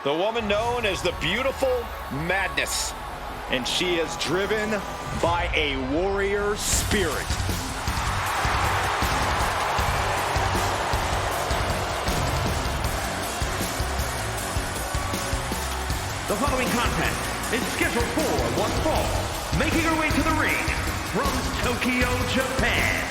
The woman known as the Beautiful Madness. And she is driven by a warrior spirit. The following contest is scheduled for one fall. Making her way to the ring from Tokyo, Japan,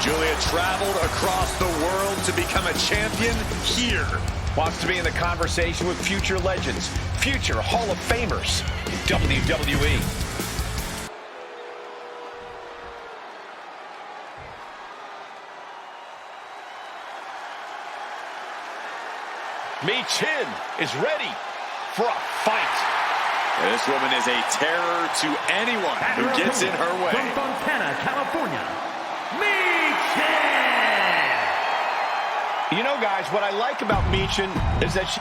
Julia traveled across the world to become a champion here. Wants to be in the conversation with future legends, future Hall of Famers in WWE. Mi-Chin is ready for a fight. This woman is a terror to anyone who gets in her way. From Fontana, California, Mi-Chin! You know, guys, what I like about Mi-Chin is that she...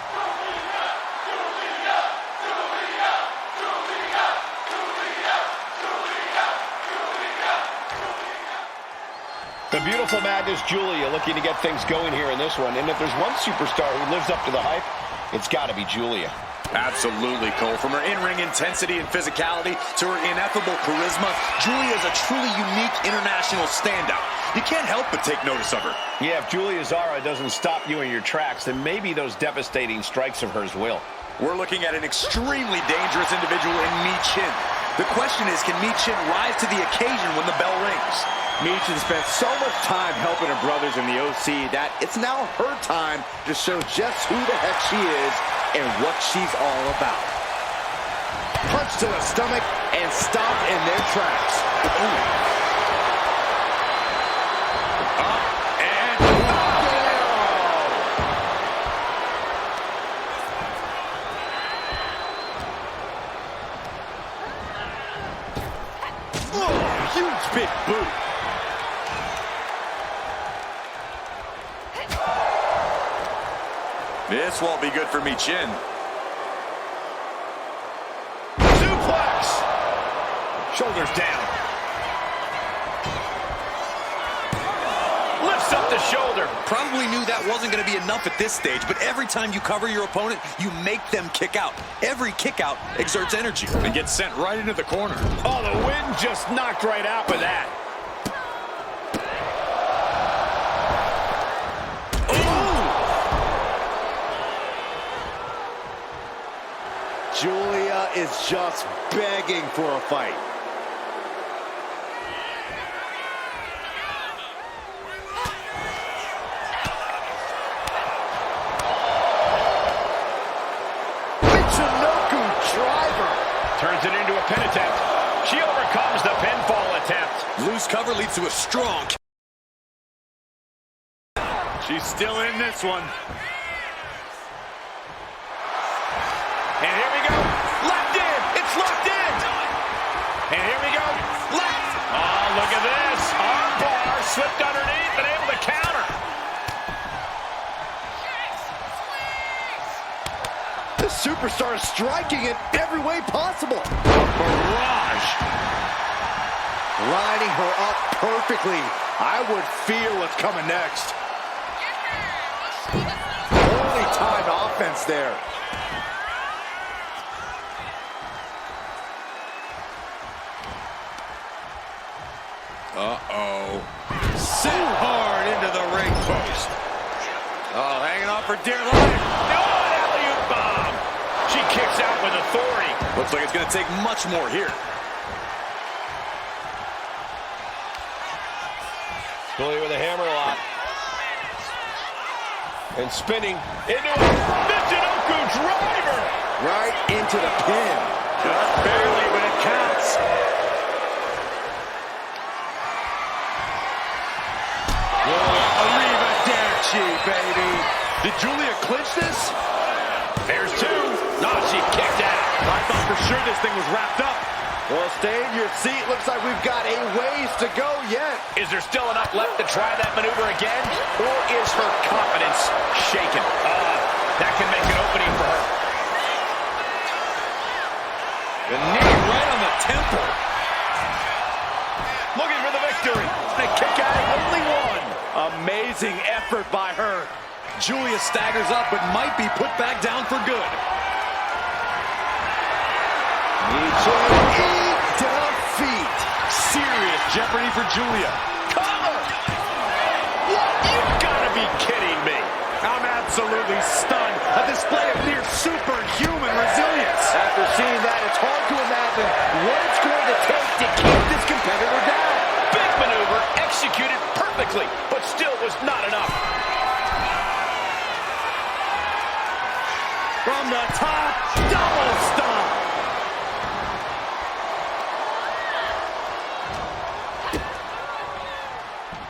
The Beautiful Madness, Julia, looking to get things going here in this one. And if there's one superstar who lives up to the hype, it's got to be Julia. Absolutely, Cole. From her in-ring intensity and physicality to her ineffable charisma, Julia is a truly unique international standout. You can't help but take notice of her. Yeah, if Julia Zara doesn't stop you in your tracks, then maybe those devastating strikes of hers will. We're looking at an extremely dangerous individual in Mi-Chin. The question is, can Mi-Chin rise to the occasion when the bell rings? Mi-Chin spent so much time helping her brothers in the OC that it's now her time to show just who the heck she is and what she's all about. Punch to the stomach and stop in their tracks. Ooh. Huge big boot. This won't be good for Mi-Chin. Suplex! Shoulders down. Lifts up the shoulder. Probably knew that wasn't going to be enough at this stage, but every time you cover your opponent, you make them kick out. Every kick out exerts energy and gets sent right into the corner. Oh, the wind just knocked right out with that. Julia is just begging for a fight. Michinoku driver. Turns it into a pin attempt. She overcomes the pinfall attempt. Loose cover leads to a strong. She's still in this one. And here we go. Locked in. It's locked in. And here we go. Left. Oh, look at this. Arm bar slipped underneath and able to counter. The superstar is striking in every way possible. Barrage. Lining her up perfectly. I would feel what's coming next. Holy time offense there. Uh-oh. Set hard into the ring post. Oh, hanging on for dear life. Oh, an alley-oop bomb. She kicks out with authority. Looks like it's going to take much more here. Julia with a hammer lock. And spinning into a Michinoku driver. Right into the pin. Just barely, but it counts. Baby. Did Julia clinch this? There's two. No, she kicked out. I thought for sure this thing was wrapped up. Well, stay in your seat. Looks like we've got a ways to go yet. Is there still enough left to try that maneuver again? Or is her confidence shaken? That can make an opening for her. The knee right on the temple. Looking for the victory. The kick out, only one. Amazing effort by her. Julia staggers up, but might be put back down for good. Defeat. Serious jeopardy for Julia. Cover! What? You've got to be kidding me. I'm absolutely stunned. A display of near superhuman resilience. After seeing that, it's hard to imagine what it's going to take to keep this competitor down. Big maneuver, executed perfectly, but still was not enough. From the top, double stomp.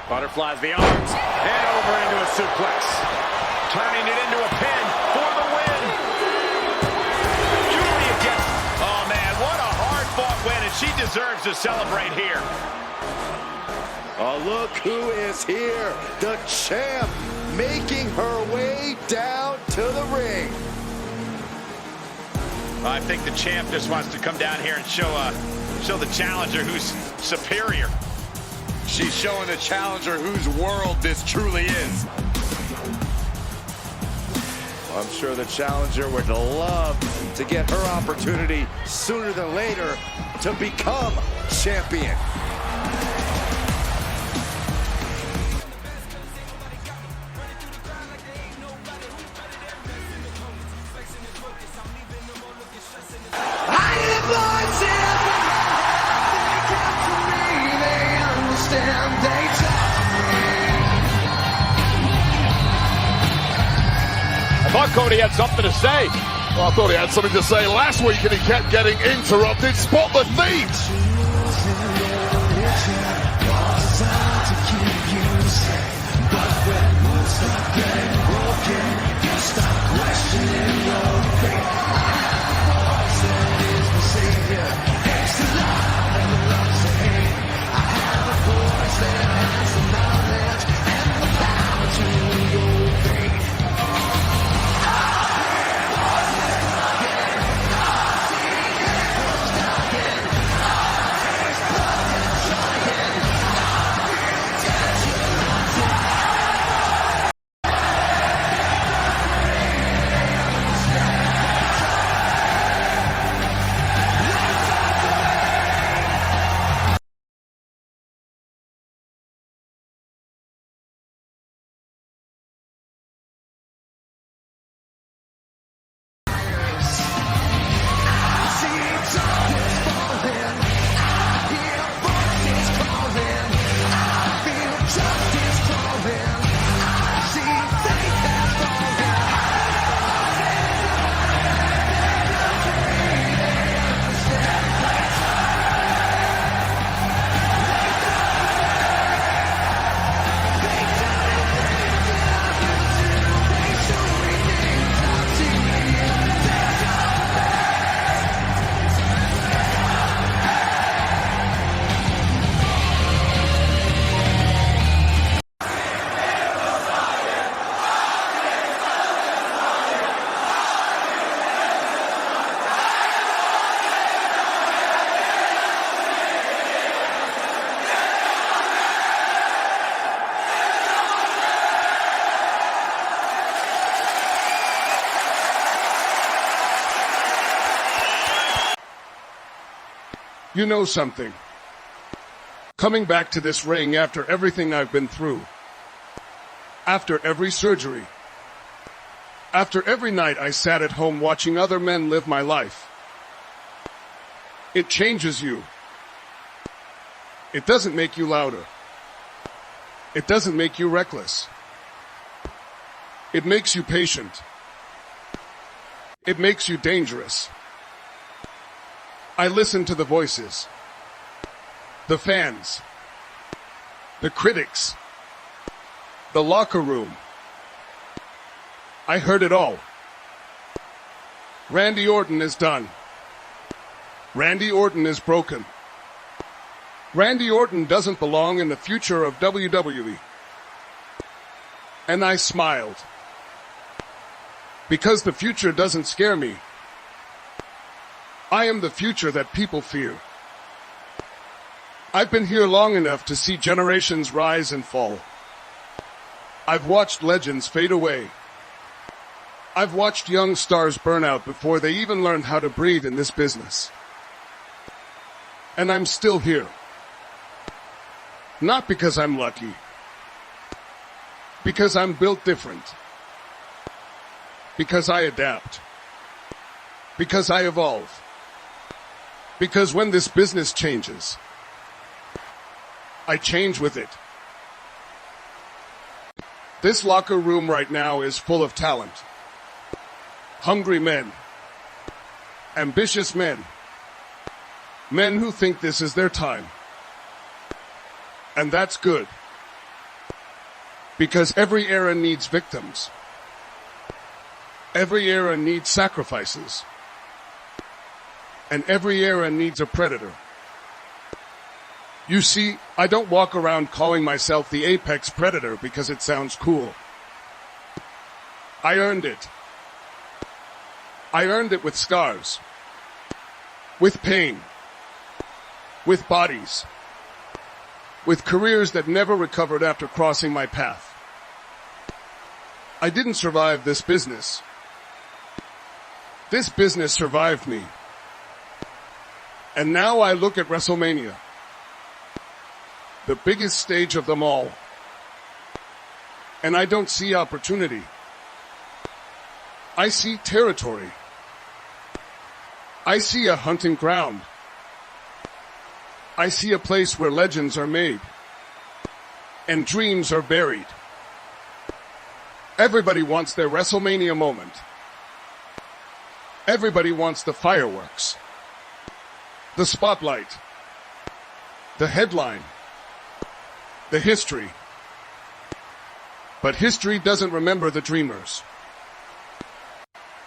Butterflies the arms, and over into a suplex. Turning it into a pin for the win. Julia gets... Oh, man, what a hard-fought win, and she deserves to celebrate here. Oh, look who is here. The champ making her way down to the ring. I think the champ just wants to come down here and show the challenger who's superior. She's showing the challenger whose world this truly is. I'm sure the challenger would love to get her opportunity sooner than later to become champion. I thought Cody had something to say. Well, I thought he had something to say last week and he kept getting interrupted. Spot the thieves. You know something? Coming back to this ring after everything I've been through, after every surgery, after every night I sat at home watching other men live my life, it changes you. It doesn't make you louder. It doesn't make you reckless. It makes you patient. It makes you dangerous. I listen to the voices, the fans, the critics, the locker room. I heard it all. Randy Orton is done. Randy Orton is broken. Randy Orton doesn't belong in the future of WWE. And I smiled. Because the future doesn't scare me. I am the future that people fear. I've been here long enough to see generations rise and fall. I've watched legends fade away. I've watched young stars burn out before they even learned how to breathe in this business. And I'm still here. Not because I'm lucky. Because I'm built different. Because I adapt. Because I evolve. Because when this business changes, I change with it. This locker room right now is full of talent. Hungry men. Ambitious men. Men who think this is their time. And that's good. Because every era needs victims. Every era needs sacrifices. And every era needs a predator. You see, I don't walk around calling myself the apex predator because it sounds cool. I earned it. I earned it with scars. With pain. With bodies. With careers that never recovered after crossing my path. I didn't survive this business. This business survived me. And now I look at WrestleMania, the biggest stage of them all, and I don't see opportunity. I see territory. I see a hunting ground. I see a place where legends are made and dreams are buried. Everybody wants their WrestleMania moment. Everybody wants the fireworks, the spotlight, the headline, the history. But history doesn't remember the dreamers.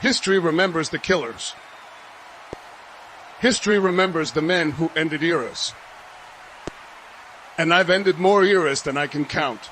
History remembers the killers. History remembers the men who ended eras. And I've ended more eras than I can count.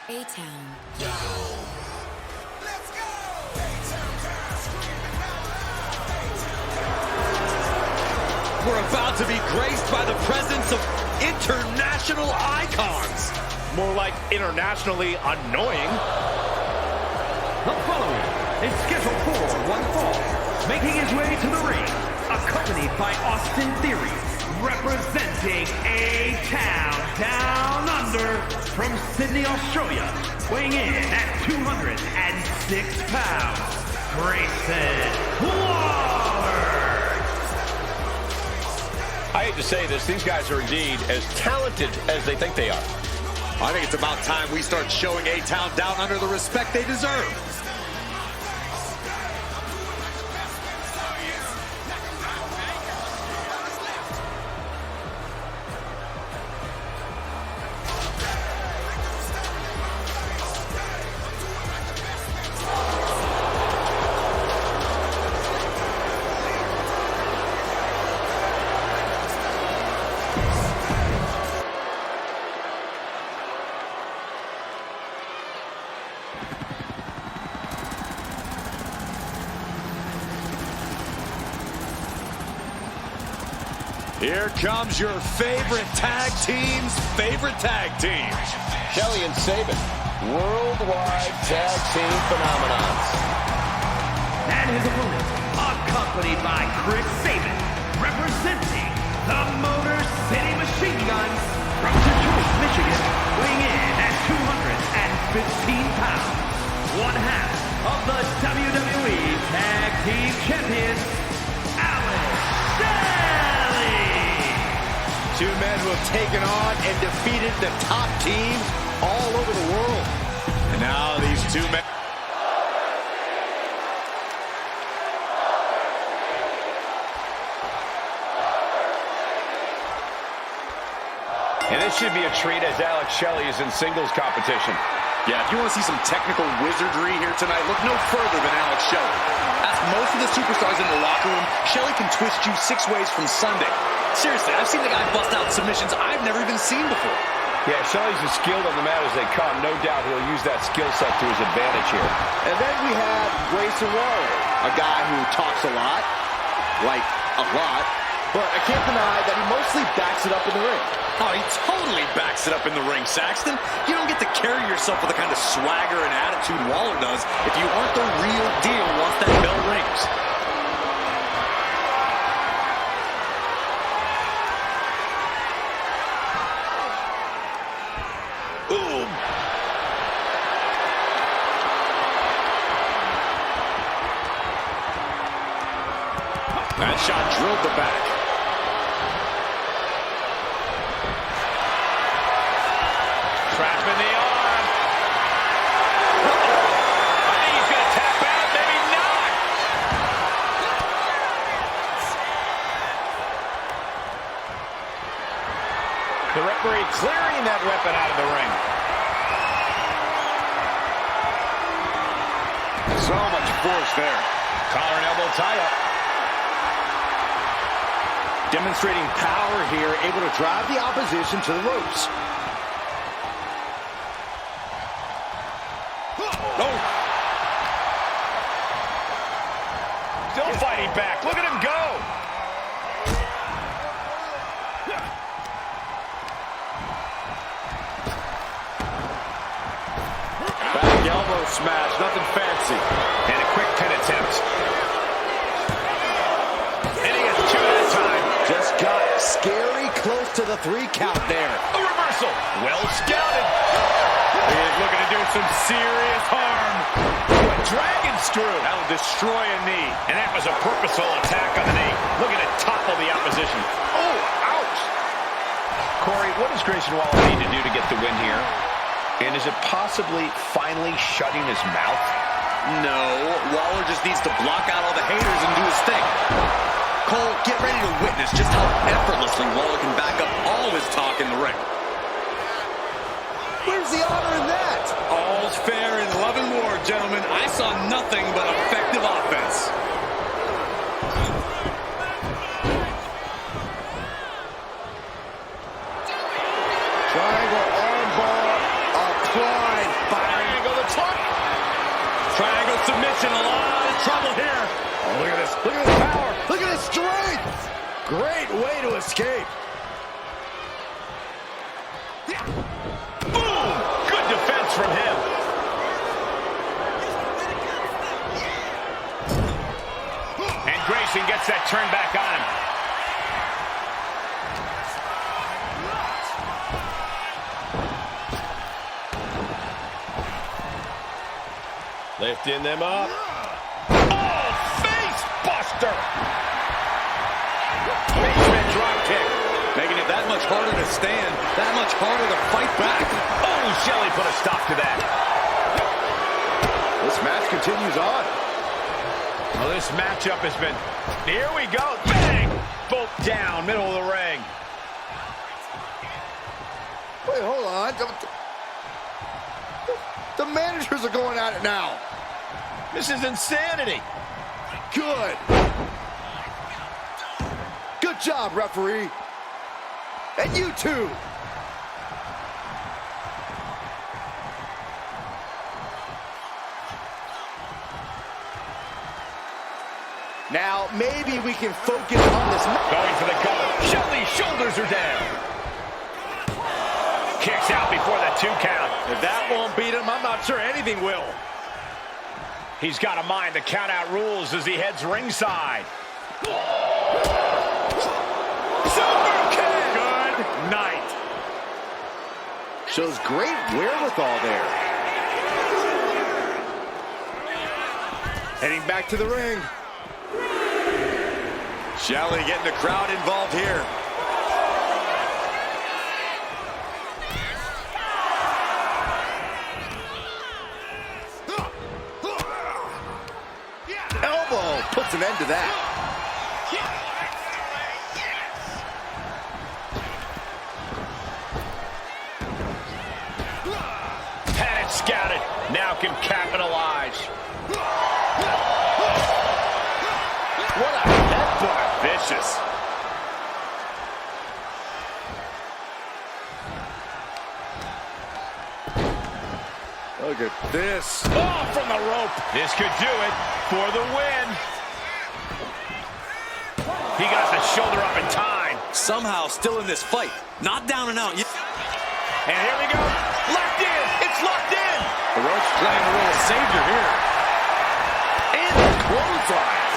A-Town. We're about to be graced by the presence of international icons. More like internationally annoying. The following is scheduled for one fall, making his way to the ring, accompanied by Austin Theory, representing A-Town Down Under from Sydney, Australia, weighing in at 206 pounds, Grayson Waller. I hate to say this, these guys are indeed as talented as they think they are. I think it's about time we start showing A-Town Down Under the respect they deserve. Here comes your favorite tag team's favorite tag team. Kelly and Sabin, worldwide tag team phenomenons. And his opponent, accompanied by Chris Sabin, representing the Motor City Machine Guns from Detroit, Michigan, weighing in at 215 pounds, one half of the WWE Tag Team Champions, Alex Shelley. Two men who have taken on and defeated the top teams all over the world. And now these two men. And this This should be a treat as Alex Shelley is in singles competition. Yeah, if you want to see some technical wizardry here tonight, look no further than Alex Shelley. Ask most of the superstars in the locker room, Shelley can twist you 6 ways from Sunday. Seriously, I've seen the guy bust out submissions I've never even seen before. Yeah, Shelley's as skilled on the mat as they come. No doubt he'll use that skill set to his advantage here. And then we have Grayson Waller, a guy who talks a lot, like a lot, but I can't deny that he mostly backs it up in the ring. Oh, he totally backs it up in the ring, Saxton. You don't get to carry yourself with the kind of swagger and attitude Waller does if you aren't the real deal once that bell rings. Boom! That shot drilled the back. Trap in the arm. I think he's going to tap out, maybe not. The referee clearing that weapon out of the ring. So much force there. Collar and elbow tie-up. Demonstrating power here, able to drive the opposition to the ropes. Oh. Still fighting back. Look at him go. Back elbow smash, nothing fancy. And a quick pin attempt. And he gets 2 at a time. Just got scary close to the 3 count there. A reversal. Well scouted. He is looking to do some serious harm. A dragon screw. That will destroy a knee. And that was a purposeful attack on the knee. Looking to topple the opposition. Oh, ouch. Corey, what does Grayson Waller need to do to get the win here? And is it possibly finally shutting his mouth? No, Waller just needs to block out all the haters and do his thing. Cole, get ready to witness just how effortlessly Waller can back up all his talk in the ring. Where's the honor in that? All's fair in love and war, gentlemen. I saw nothing but effective offense. Triangle armbar applied. Triangle the top. Triangle submission, a lot of trouble here. Oh, look at this. Look at this power. Look at his strength. Great way to escape. Boom! Good defense from him. And Grayson gets that turn back on him. Lifting them up. Oh, face buster! Basement drop kick. Making it that much harder to stand, that much harder to fight back. Oh, Shelley put a stop to that. This match continues on. Well, this matchup has been... Here we go. Bang! Both down, middle of the ring. Wait, hold on. The managers are going at it now. This is insanity. Good. Good job, referee. And you too. Now, maybe we can focus on this. Going for the cover. Shelley's shoulders are down. Kicks out before the 2 count. If that won't beat him, I'm not sure anything will. He's got to mind the count-out rules as he heads ringside. Super kick! Good night. Shows great wherewithal there. Heading back to the ring. Shelley getting the crowd involved here. Elbow puts an end to that. can capitalize. What a headbutt. Vicious. Look at this. Oh, from the rope. This could do it for the win. He got the shoulder up in time. Somehow still in this fight. Not down and out. And here we go. Locked in. It's locked in. The rope's playing a role of savior here. And the clothesline.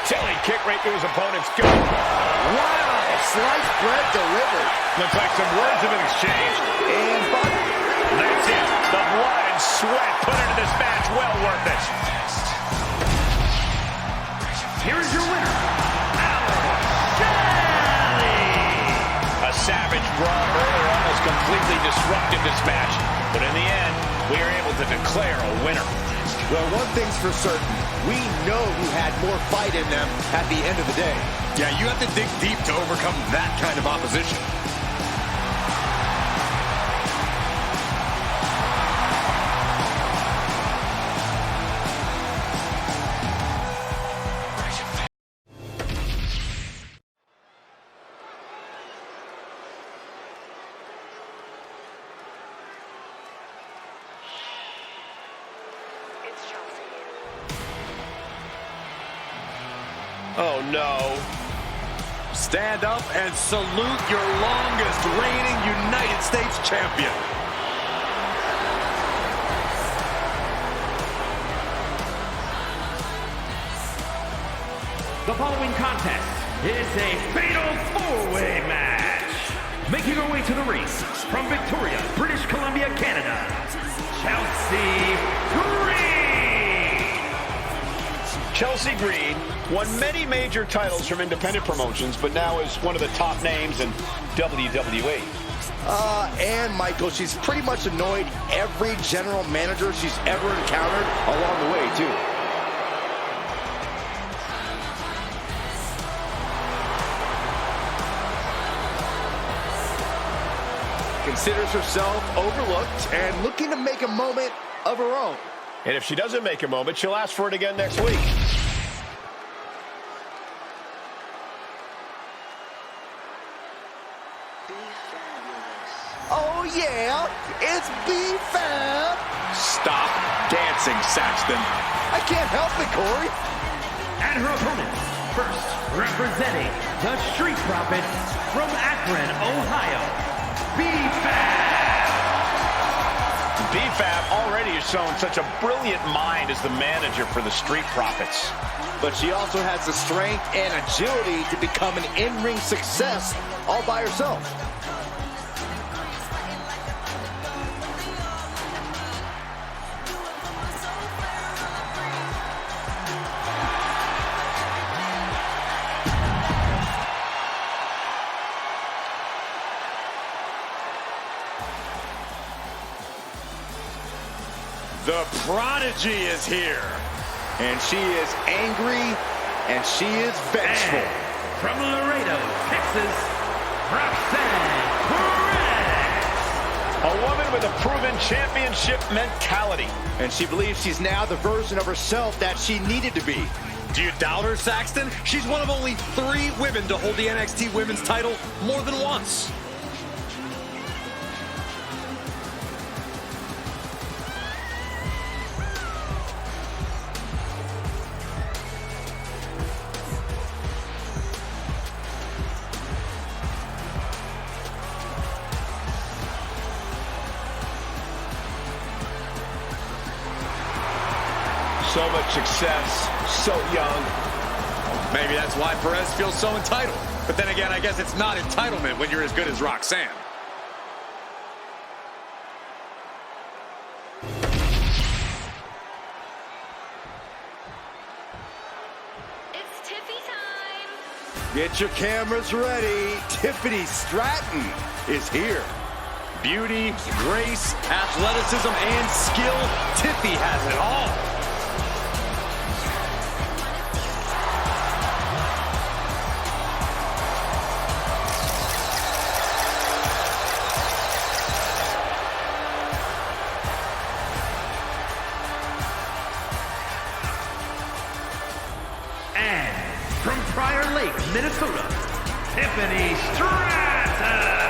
Tilly kick right through his opponent's gut. Wow. Sliced bread delivered. Looks like some words have been exchanged. And That's it. The blood and sweat put into this match. Well worth it. Here is your winner, A savage brawl earlier almost completely disrupted this match. But in the end, we are able to declare a winner. well, one thing's for certain. We know who had more fight in them at the end of the day. Yeah, you have to dig deep to overcome that kind of opposition. Oh, no. Stand up and salute your longest reigning United States champion. The following contest is a fatal four-way match. Making her way to the ring from Victoria, British Columbia, Canada, Chelsea Green. Chelsea Green won many major titles from independent promotions, but now is one of the top names in WWE. And Michael, she's pretty much annoyed every general manager she's ever encountered along the way, too. Considers herself overlooked and looking to make a moment of her own. And if she doesn't make a moment, she'll ask for it again next week. Oh, yeah, it's B-Fab. Stop dancing, Saxton. I can't help it, Corey. And her opponent, first representing the Street Profits from Akron, Ohio, B-Fab. B-Fab already has shown such a brilliant mind as the manager for the Street Profits. But she also has the strength and agility to become an in-ring success all by herself. The prodigy is here. And she is angry, and she is vengeful. And from Laredo, Texas, Roxanne Perez. A woman with a proven championship mentality. And she believes she's now the version of herself that she needed to be. Do you doubt her, Saxton? She's one of only 3 women to hold the NXT Women's title more than once. So much success, so young. Maybe that's why Perez feels so entitled. But then again, I guess it's not entitlement when you're as good as Roxanne. It's Tiffy time. Get your cameras ready. Tiffany Stratton is here. Beauty, grace, athleticism, and skill. Tiffy has it all. Lake, Minnesota, Tiffany Stratton.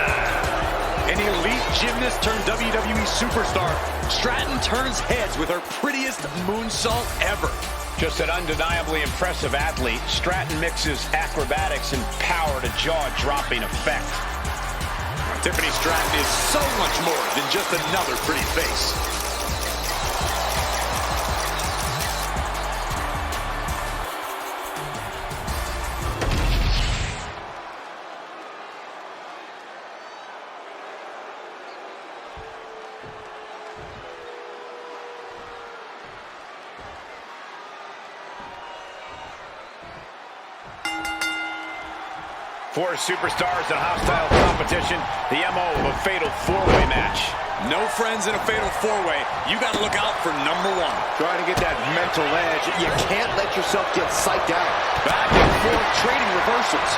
An elite gymnast turned WWE superstar, Stratton turns heads with her prettiest moonsault ever. Just an undeniably impressive athlete, Stratton mixes acrobatics and power to jaw-dropping effect. Tiffany Stratton is so much more than just another pretty face. Four superstars in a hostile competition, the MO of a fatal four-way match. No friends in a fatal four-way. You got to look out for number one. Trying to get that mental edge. You can't let yourself get psyched out. Back and forth, trading reversals.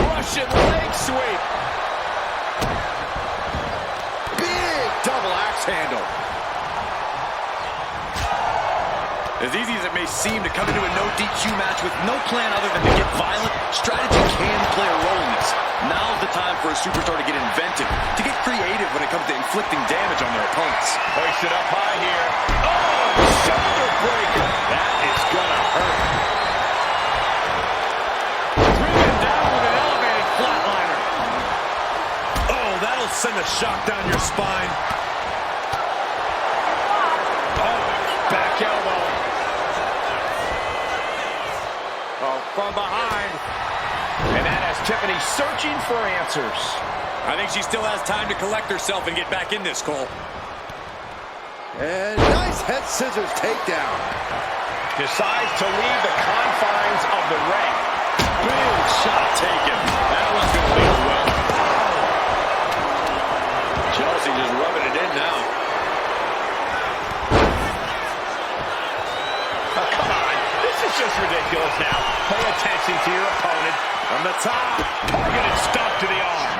Russian leg sweep. Big double axe handle. As easy as it may seem to come into a no DQ match with no plan other than to get violent, strategy can play a role in this. Now's the time for a superstar to get inventive, to get creative when it comes to inflicting damage on their opponents. Hoisted up high here. Oh, shoulder breaker. That is gonna hurt. Driven down with an elevated flatliner. Oh, that'll send a shock down your spine. Oh, back elbow. From behind. And that has Tiffany searching for answers. I think she still has time to collect herself and get back in this, Cole. And nice head scissors takedown. Decides to leave the confines of the ring. Big shot taken. That one's going to leave well. Chelsea just rubbing it in now. Oh, come on. This is just ridiculous now. Pay attention to your opponent. From the top. Targeted stomp to the arm.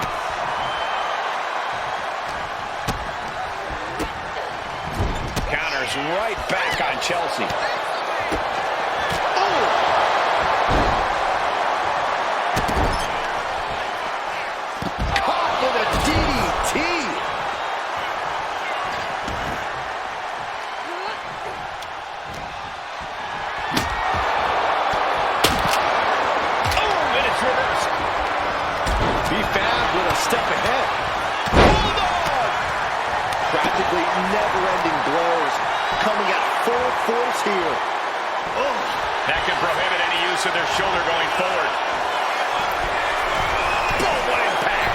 Counters right back on Chelsea. Oh! Caught with a DDT. Oh, and it's reversed. P4 with a step ahead. Bulldog! Practically never-ending blows coming at full force here. Oh. That can prohibit any use of their shoulder going forward. Boom, what impact!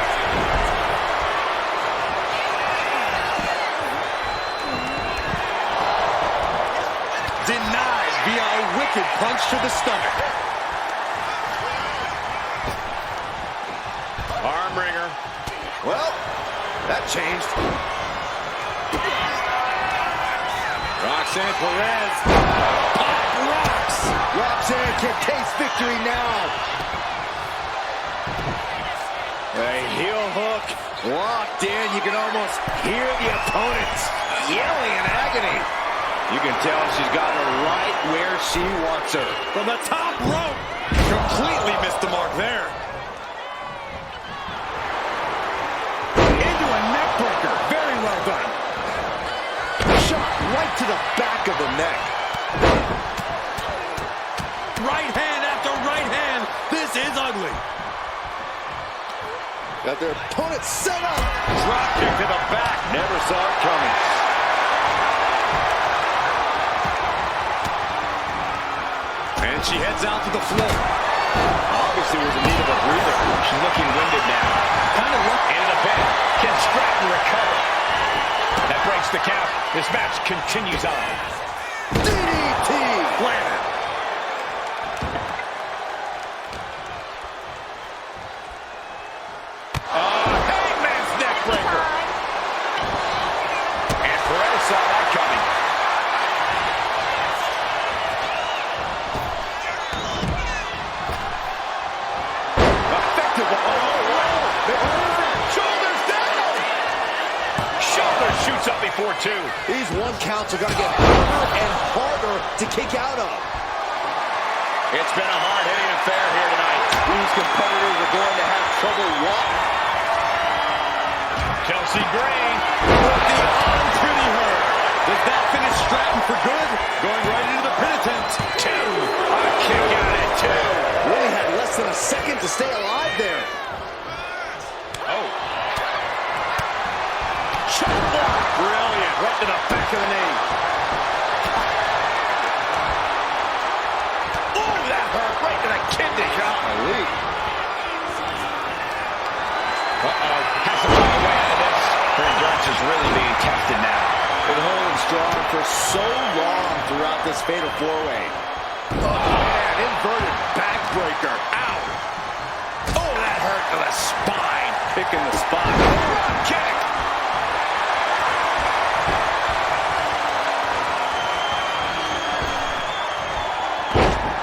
Denied via a wicked punch to the stomach. Arm wringer. Well, that changed. Roxanne Perez. Pop rocks. Roxanne can taste victory now. A heel hook locked in. You can almost hear the opponents yelling in agony. You can tell she's got her right where she wants her. From the top rope. Completely missed the mark there. Into a neck breaker. Very well done. Shot right to the back of the neck. Right hand after right hand. This is ugly. Got their opponent set up. Drop kick to the back. Never saw it coming. And she heads out to the floor. Obviously was in need of a breather. She's looking winded now. Kind of lucky. Into the bed. Can Stratton recover? That breaks the count. This match continues on. DDT. Planted. Hangman's neck breaker. And Perez saw that coming. Effective. Oh, wow. Shoulders down. Shoulder shoots up before for, too. These one counts are going to get harder and harder to kick out of. It's been a hard-hitting affair here tonight. These competitors are going to have trouble walking. Chelsea Green. With the arm pretty hurt. Does that finish Stratton for good? Going right into the pin attempt. 2. A kick out at 2. Really had less than a second to stay alive there. Oh. Chop block. Brilliant. Right to the back of the knee. Ooh, that hurt. Right to the kidney. Golly. Uh-oh. Has to find a way out of this. Her endurance is really being tested now. Been holding strong for so long throughout this fatal four-way. Oh, man, inverted backbreaker. Ow. Oh, that hurt to the spine. Picking the spot. Front kick.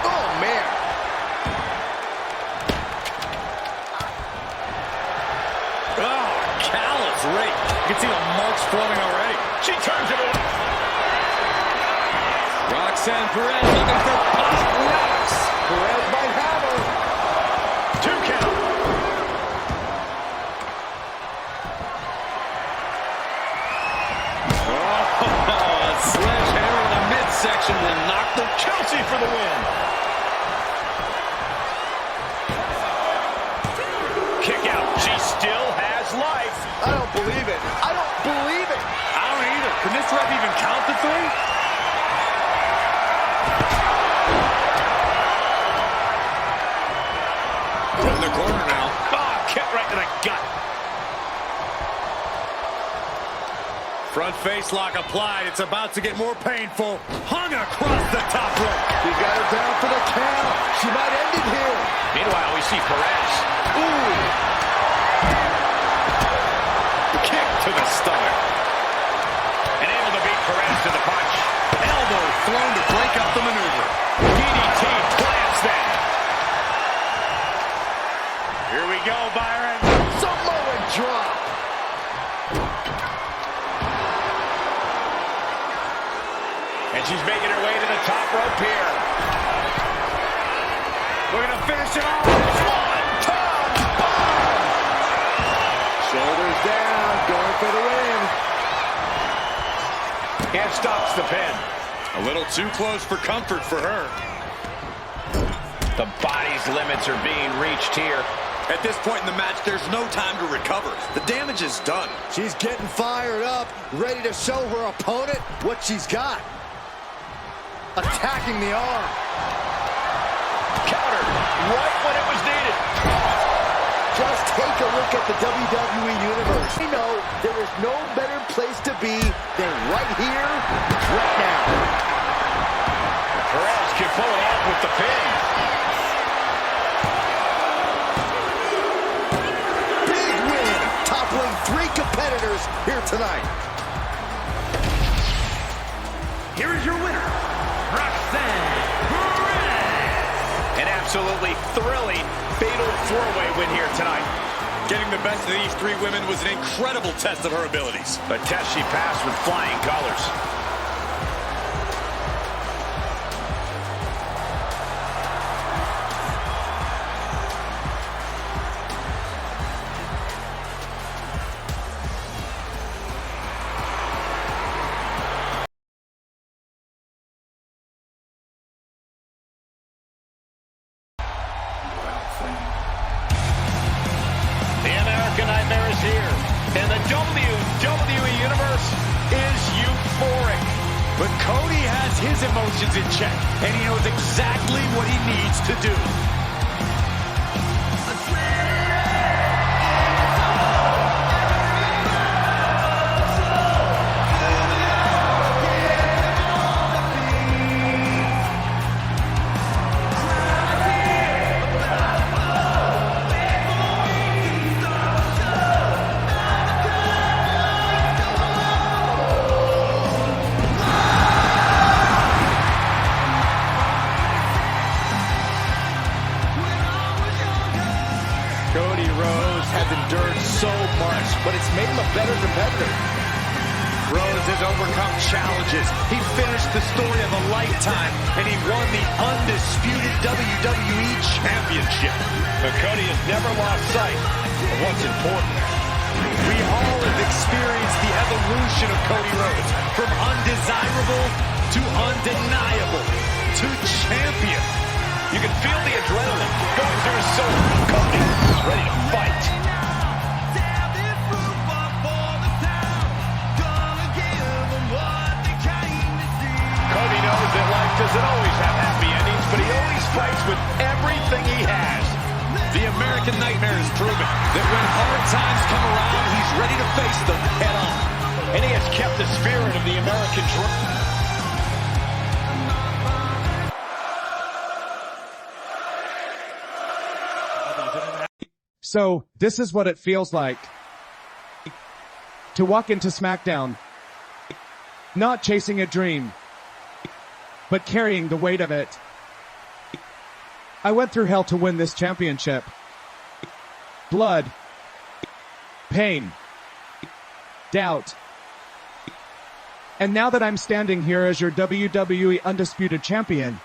Oh, man. Oh, callous rake. You can see the marks forming already. She turns it away. Roxanne Perez looking for pop knocks. Perez might have her. 2 count. Oh, a sledgehammer in the midsection will knock the Chelsea for the win. Kick out. She still has life. I don't believe it. I don't believe it. I don't either. Can this ref even count the 3? Put in the corner now. Oh, kick right to the gut. Front face lock applied. It's about to get more painful. Hung across the top rope. He got her down for the count. She might end it here. Meanwhile, we see Perez. Ooh. Kick to the stomach. And able to beat Perez to the punch. Elbow thrown to break up the maneuver. DDT plants that. Here we go, Byron. Samoan drop. And she's making her way to the top rope here. We're going to finish it off. One-ton bomb. Shoulders down, going for the win. And stops the pin. A little too close for comfort for her. The body's limits are being reached here. At this point in the match, there's no time to recover. The damage is done. She's getting fired up, ready to show her opponent what she's got. Attacking the arm. Countered right when it was needed. Just take a look at the WWE Universe. We know there is no better place to be than right here, right now. Perez can pull it off with the pin. Big win, toppling 3 competitors here tonight. Here is your winner, Roxanne Perez. An absolutely thrilling fatal 4-way win here tonight. Getting the best of these 3 women was an incredible test of her abilities. A test she passed with flying colors. The American Nightmare is here, and the WWE Universe is euphoric. But Cody has his emotions in check, and he knows exactly what he needs to do. Cody Rhodes has endured so much, but it's made him a better competitor. Rhodes has overcome challenges. He finished the story of a lifetime, and he won the undisputed WWE Championship. But Cody has never lost sight of what's important. We all have experienced the evolution of Cody Rhodes, from undesirable to undeniable to champion. You can feel the adrenaline going through his soul. Cody is ready to fight. Cody knows that life doesn't always have happy endings, but he always fights with everything he has. The American Nightmare has proven that when hard times come around, he's ready to face them head on. And he has kept the spirit of the American dream. So, this is what it feels like to walk into SmackDown, not chasing a dream, but carrying the weight of it. I went through hell to win this championship. Blood, pain, doubt. And now that I'm standing here as your WWE Undisputed Champion,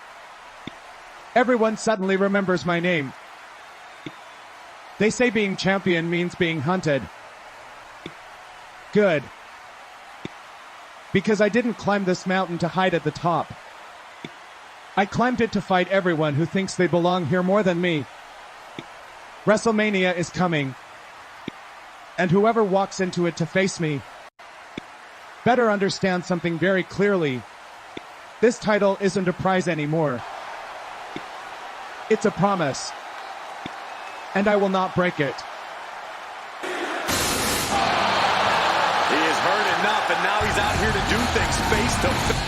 everyone suddenly remembers my name. They say being champion means being hunted. Good. Because I didn't climb this mountain to hide at the top. I climbed it to fight everyone who thinks they belong here more than me. WrestleMania is coming. And whoever walks into it to face me better understand something very clearly. This title isn't a prize anymore. It's a promise. And I will not break it. He has heard enough, and now he's out here to do things face to face.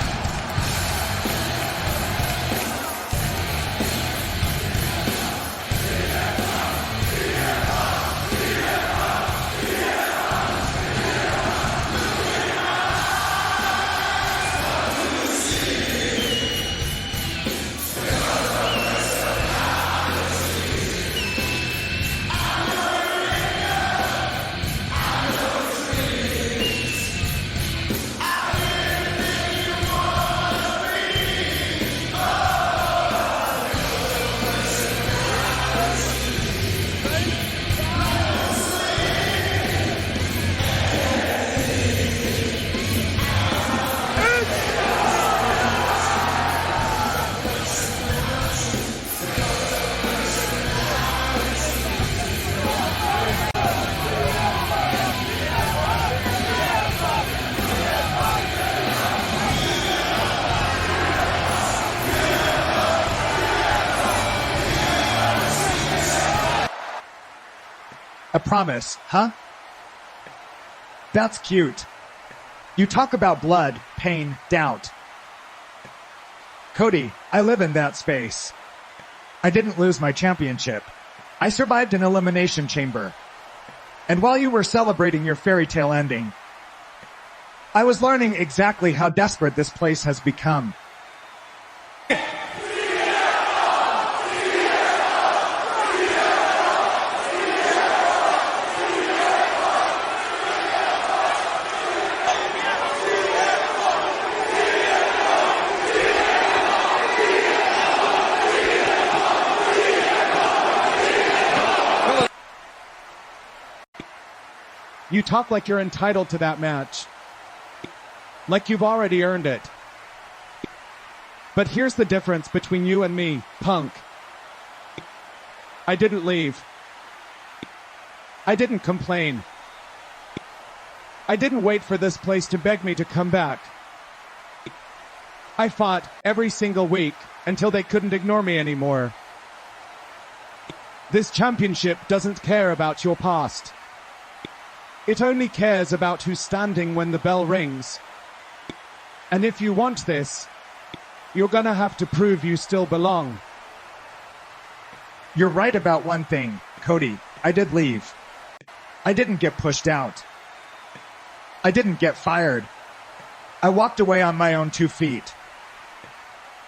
A promise, huh? That's cute. You talk about blood, pain, doubt. Cody, I live in that space. I didn't lose my championship. I survived an elimination chamber. And while you were celebrating your fairy tale ending, I was learning exactly how desperate this place has become. You talk like you're entitled to that match. Like you've already earned it. But here's the difference between you and me, punk. I didn't leave. I didn't complain. I didn't wait for this place to beg me to come back. I fought every single week until they couldn't ignore me anymore. This championship doesn't care about your past. It only cares about who's standing when the bell rings. And if you want this, you're gonna have to prove you still belong. You're right about one thing, Cody. I did leave. I didn't get pushed out. I didn't get fired. I walked away on my own 2 feet.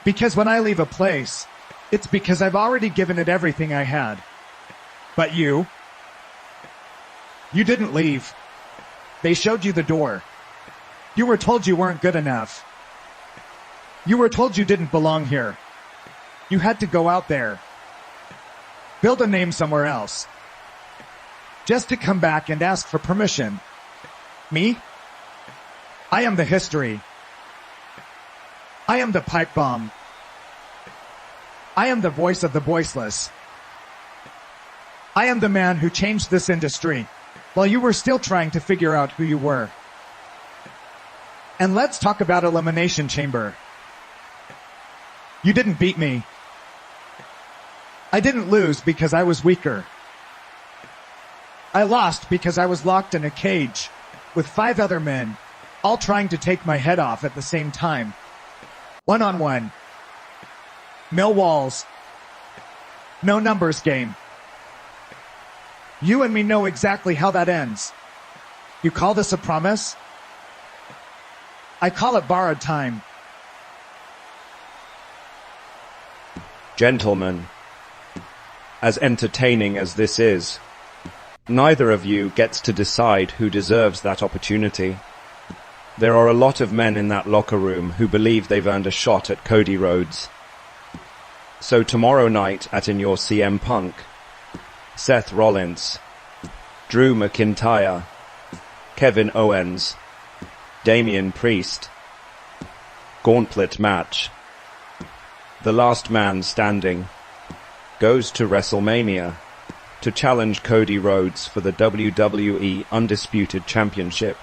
Because when I leave a place, it's because I've already given it everything I had. But you didn't leave. They showed you the door. You were told you weren't good enough. You were told you didn't belong here. You had to go out there, build a name somewhere else, just to come back and ask for permission. Me? I am the history. I am the pipe bomb. I am the voice of the voiceless. I am the man who changed this industry while you were still trying to figure out who you were. And let's talk about Elimination Chamber. You didn't beat me. I didn't lose because I was weaker. I lost because I was locked in a cage with 5 other men, all trying to take my head off at the same time. One-on-one. No walls. No numbers game. You and me know exactly how that ends. You call this a promise? I call it borrowed time. Gentlemen, as entertaining as this is, neither of you gets to decide who deserves that opportunity. There are a lot of men in that locker room who believe they've earned a shot at Cody Rhodes. So tomorrow night at In Your CM Punk, Seth Rollins, Drew McIntyre, Kevin Owens, Damian Priest, Gauntlet match. The last man standing goes to WrestleMania to challenge Cody Rhodes for the WWE Undisputed Championship.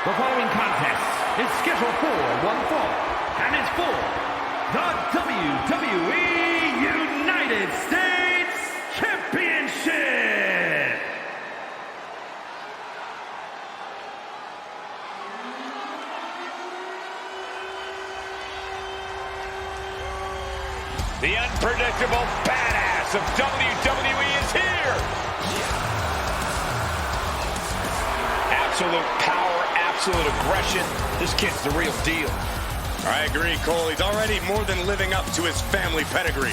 The following contest is scheduled for one fall and is for the WWE United States Championship. The unpredictable badass of WWE is here. Absolute power, absolute aggression. This kid's the real deal. I agree, Cole. He's already more than living up to his family pedigree.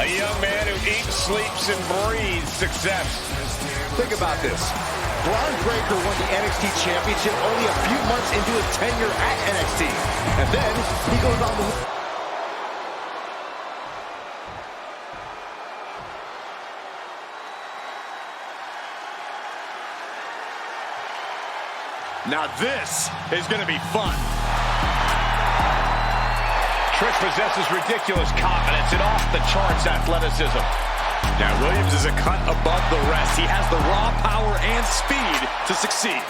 A young man who eats, sleeps, and breathes success. Think about this. Braun Breaker won the NXT Championship only a few months into his tenure at NXT. And then he goes on to... Now this is going to be fun. Trish possesses ridiculous confidence and off-the-charts athleticism. Now Williams is a cut above the rest. He has the raw power and speed to succeed.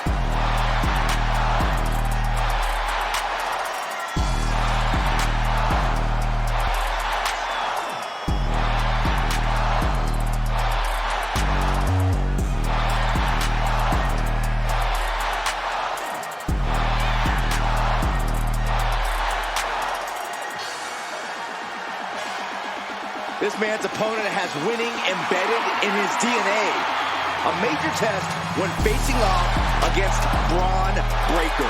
This man's opponent has winning embedded in his DNA. A major test when facing off against Braun Breaker.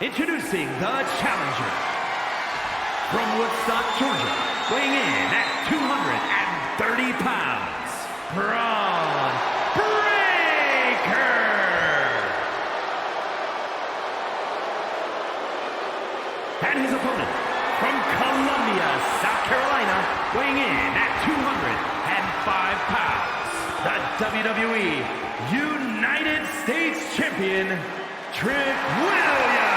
Introducing the challenger from Woodstock, Georgia, weighing in at 230 pounds, Braun Breaker. And his opponent from Columbia, South Carolina, weighing in at 205 pounds, the WWE United States Champion, Trick Williams.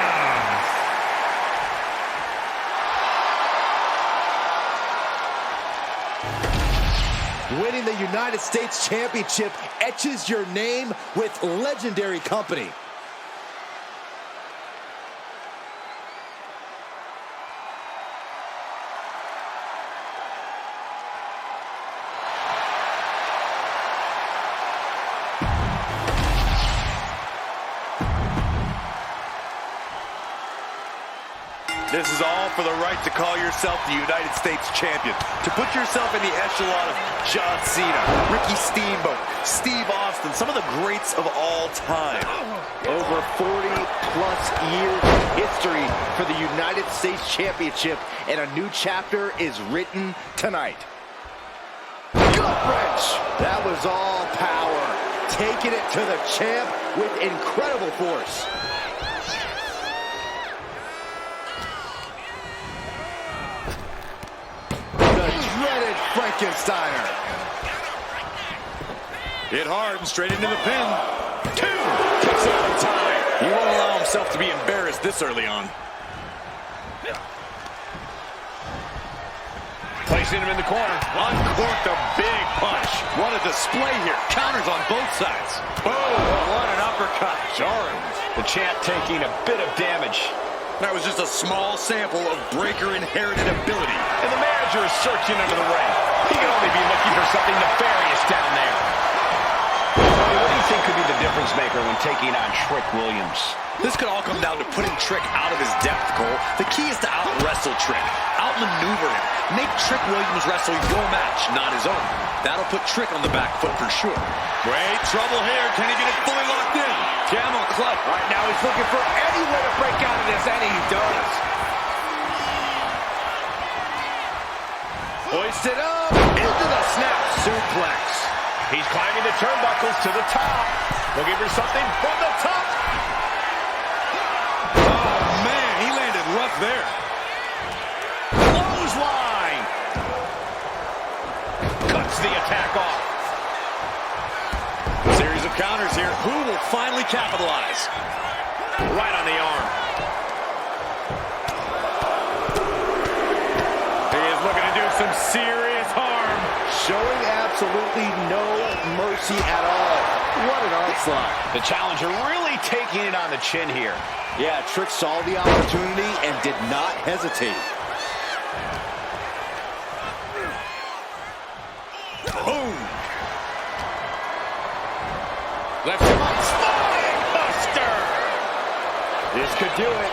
Winning the United States Championship etches your name with legendary company. This is all for the right to call yourself the United States Champion. To put yourself in the echelon of John Cena, Ricky Steamboat, Steve Austin, some of the greats of all time. Over 40-plus years of history for the United States Championship, and a new chapter is written tonight. Gut wrench! That was all power. Taking it to the champ with incredible force. Frankensteiner. Hit hard and straight into the pin. 2! Kicks out in time. He won't allow himself to be embarrassed this early on. Placing him in the corner. Uncorked a big punch. What a display here. Counters on both sides. Boom! What an uppercut. Jarring. The champ taking a bit of damage. That was just a small sample of Breaker inherited ability. And the manager is searching under the ring. He can only be looking for something nefarious down there. What do you think could be the difference maker when taking on Trick Williams? This could all come down to putting Trick out of his depth, Cole. The key is to out-wrestle Trick, out-maneuver him. Make Trick Williams wrestle your match, not his own. That'll put Trick on the back foot for sure. Great trouble here. Can he get it fully locked in? Camel clutch. Right now he's looking for any way to break out of this, and he does. Hoisted up into the snap suplex. He's climbing the turnbuckles to the top. Looking for something from the top. Oh, man, he landed rough there. Clothesline. Cuts the attack off. Series of counters here. Who will finally capitalize? Right on the arm. He is looking to do some serious harm. Showing absolutely no mercy at all. What an onslaught. The challenger really taking it on the chin here. Yeah, Trick saw the opportunity and did not hesitate. Boom. Left him up. Spine buster. This could do it.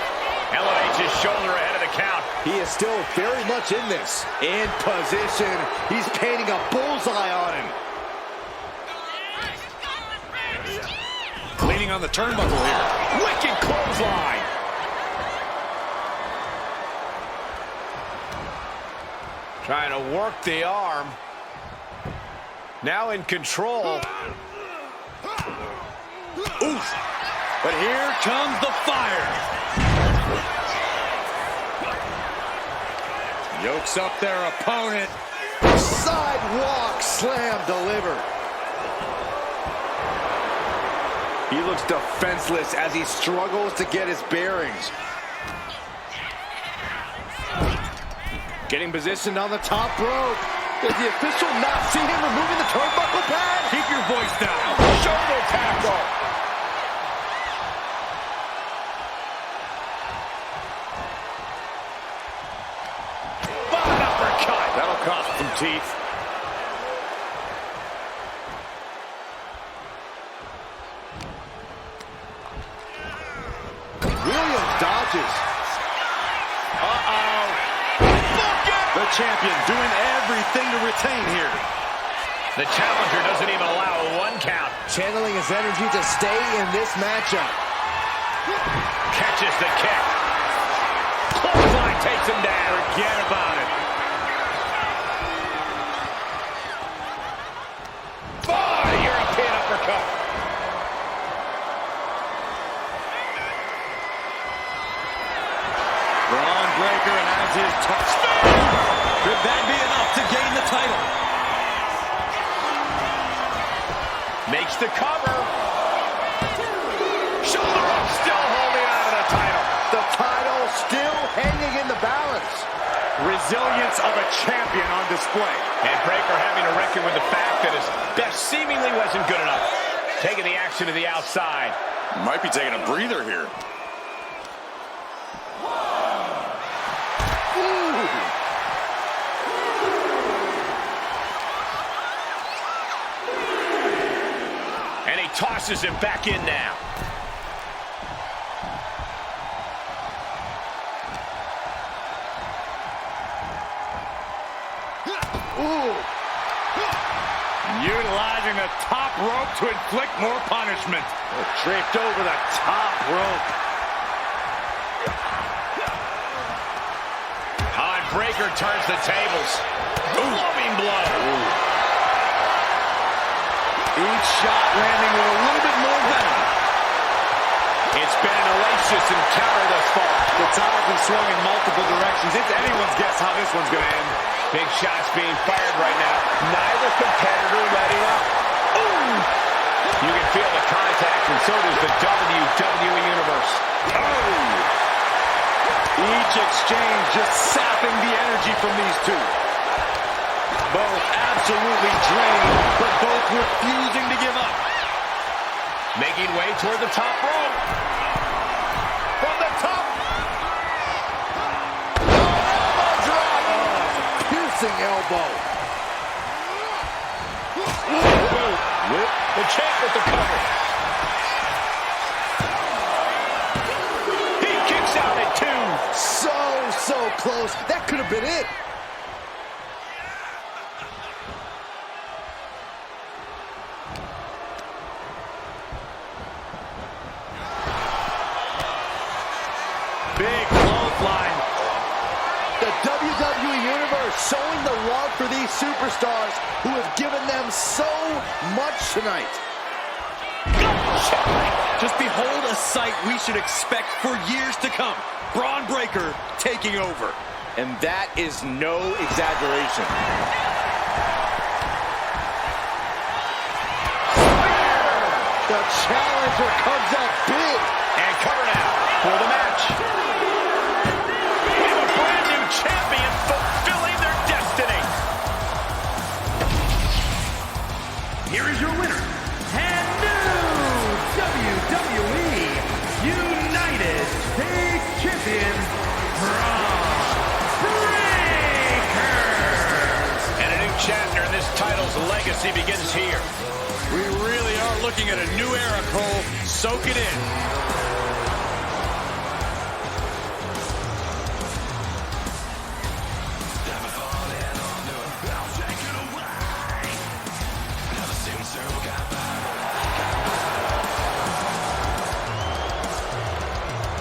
Elevates his shoulder ahead of the count. He is still very much in this. In position. He's painting a bullseye on him. Leaning on the turnbuckle here. Wicked clothesline. Trying to work the arm. Now in control. Oof. But here comes the fire. Yokes up their opponent. Sidewalk slam delivered. He looks defenseless as he struggles to get his bearings. Getting positioned on the top rope. Does the official not see him removing the turnbuckle pad? Keep your voice down. Shoulder tackle. An uppercut. That'll cost some teeth. Williams dodges. Uh-oh. The champion doing everything to retain here. The challenger doesn't even allow a 1 count. Channeling his energy to stay in this matchup. Catches the kick. Clothesline takes him down. Forget about it. European uppercut. Braun Breaker has his touchdown. Could that be enough to gain the title? Makes the cover. Shoulder up, still holding on to the title. The title still hanging in the balance. Resilience of a champion on display. And Breaker having to reckon with the fact that his best seemingly wasn't good enough. Taking the action to the outside. Might be taking a breather here. And he tosses him back in now. Utilizing the top rope to inflict more punishment. Draped over the top rope. And Breaker turns the tables. Loving blow. Each shot landing with a little bit more venom. It's been an oasis encounter thus far. The tide's been swung in multiple directions. It's anyone's guess how this one's going to end. Big shots being fired right now. Neither competitor letting up. Ooh! You can feel the contact, and so does the WWE Universe. Oh! Each exchange just sapping the energy from these two. Both absolutely drained, but both refusing to give up. Making way toward the top rope. From the top. Elbow drop. Piercing elbow. Whip. The champ with the cover. He kicks out at 2. So close. That could have been it. Big clothesline. The WWE Universe showing the love for these superstars who have given them so much tonight. Just behold a sight we should expect for years to come. Braun Breaker taking over. And that is no exaggeration. The challenger comes up big. And cover now for the match. We have a brand new champion fulfilling their destiny. Here is your winner, and new WWE United States Champion, Braun Breaker. And a new chapter in this title's legacy begins here. We really are looking at a new era, Cole. Soak it in.